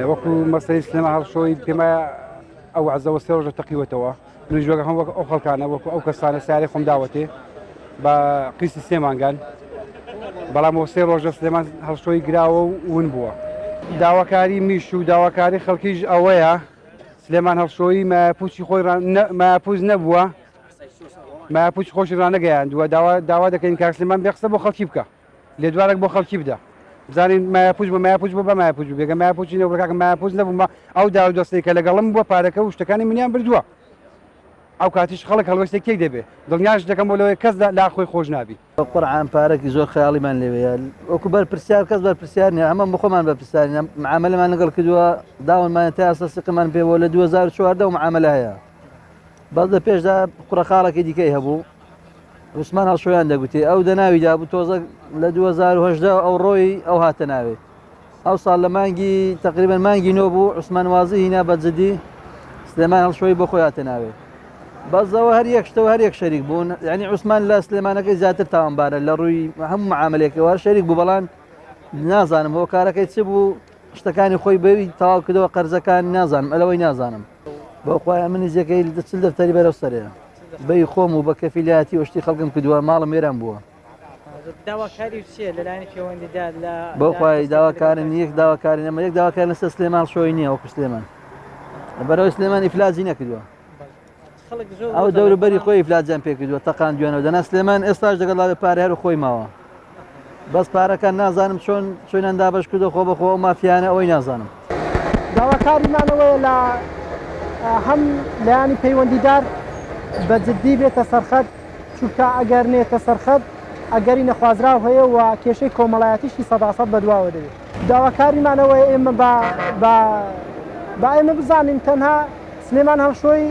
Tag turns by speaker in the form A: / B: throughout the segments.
A: وەکو مەسەی سلێمان هەڵشۆی پێمە ئەو عەزەوە سێ ڕۆژە تەقیوەتەوە نوێژوەکە هەم وەک ئەو خەڵکانە وەکو ئەو کەسانە سیارەی خۆم داوەتێ بە قیسی 3 مانگان بەڵام ئەو سێ ڕۆژە سلێمان هەڵشۆی گراوە و ون بووە. داواکاری میش و داواکاری خەڵکیش ئەوەیە سلێمان هەڵشۆی مایاپوچی خۆی مایاپوز نەبووە مایاپوچ خۆشی ڕانەگەیاندووە داوا دەکەین کاک سلێمان بێ قسە بۆ خەڵکی بکە لێدوارێک بۆ خەڵکی بدە بزانین مایاپوچ بە مایاپوچ بۆ بە مایاپوچ بێگە مایاپوچی نەبووکە مایاپوچ نەبوومە ئەو داوا دۆستەی کە لەگەڵم بووە پارەکە و شتەکانی منیان بردووە ئەو کاتیش خەڵک هەڵوەستێک تێک دەبێ دڵنیاش دەکەم بۆ لەوەی کەس لا خۆی خۆش نابی
B: قورعان پارێکی زۆر خەیاڵیمان لێوەیە وەکو بەرپرسیار کەس بەرپرسیار نییە هەمە بخۆمان بەرپرسیارین معاملەمان لەگەڵ کردووە داوانمان تا ئێستا سقمان پێوە لە 2014 و معاملە هەیە بەس لە پێشدا قوڕەخاڵێکی دیکەی هەبوو عوسمان هەڵشۆیان دەگوتی ئەو دەناویدا بوو تۆزە لە 2010 ئەو ڕۆی ئەو هاتە ناوێ ئەو ساڵ لە مانگی تقریبان مانگی نۆ بوو عوسمان وازی هینا بەجددی سلێمان هەڵشۆی بۆ خۆی هاتە ناوێ بەزەوە هەر یەکشتەوە هەر یەک شەریک بوون یعنی عوسمان لە سلێمانەکەی زیاتر تاوانبارە لە ڕووی هەموو معاملێکەوە شەریک بوو بەڵام نازانم هۆ کارەکەی چ بوو شتەکانی خۆی بەوی تەواو کردەوە قەرزەکان نازانم ئەلەوەی نازانم بەخوای من نزیەکەی چل دەفتەری بەرەو سەرەیە بەی خۆم و بە کەفیلایەتی وشتی خەڵکم کردووە ماڵم وێران بووە
C: داواکاری چییە لەلایەنی پەیوەندیدا
B: بەخوای داواکارم یەک داواکاری نەمە یەک داواکار لەسەر سلێمان شۆی نییە وەکو سلێمان بەرەوەی سلێمان ئیفلازی نەکردووە ئەو دەوروبەری خۆی ئیفلازیان پێ کردووە تەقان دوێنەوە دەنا سلێمان ئێستاش دەگەڵا پارە هەر خۆی ماوە بەس پارەکان نازانم چۆنیان دابەش کردو خۆ بەخۆ ئەو مافیانە ئەوەی نازانم
D: داواکاریمانەوەی لە هەم لایانی پەیوەندیدار بەجددی بێتە سەرخەت چونکە ئەگەر نێتە سەرخەت ئەگەری نەخوازراو هەیە و کێشەی کۆمەڵایەتیشی 100% بەدواوە دەبێت داواکاریمانەوەی ئێمە بە ئێمە بزانین تەنها سلێمان هەڵشۆی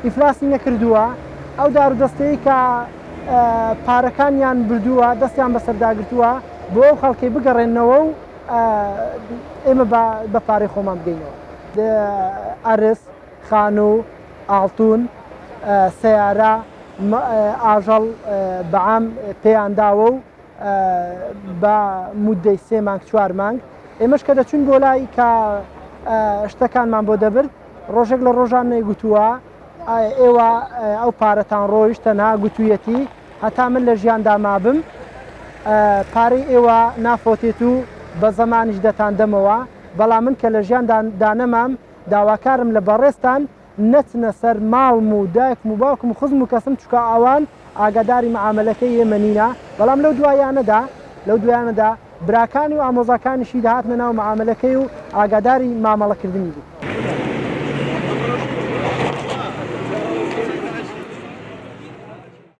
D: ئیفلاسی نەکردووە ئەو دارودەستەیە کە پارەکانیان بردووە دەستیان بەسەرداگرتووە بۆ ئەو خەڵکی بگەڕێنەوە و ئێمە بە پارەی خۆمان بگەینەوە ئەرس خانوو ئاڵتون سیارە ئاژەڵ بەعام پێیانداوە و بە مودەی 3 مانگ 4 مانگ ئێمەش کە دەچون بۆ لای کە شتەکانمان بۆ دەبرد ڕۆژێک لە ڕۆژان نەیگوتووە ئێوە ئەو پارەتان ڕۆیشتە ناگوتوویەتی هەتا من لە ژیاندا مابم پارەی ئێوە نافۆتێت و بە زەمانیش دەتاندەمەوە بەڵام من کە لە ژیان دانەمام داواکارم لە بەڕێستان نەچنە سەر ماڵم و دایکم و باوکم و خزم و کەسم چکە ئەوان ئاگاداری معاملەکەی ئێمە نینە بەڵام لەو دوایانەدا براکانی و ئامۆزاکانیشی داهاتنە ناو معاملەکەی و ئاگاداری مامەڵەکردنی بوو.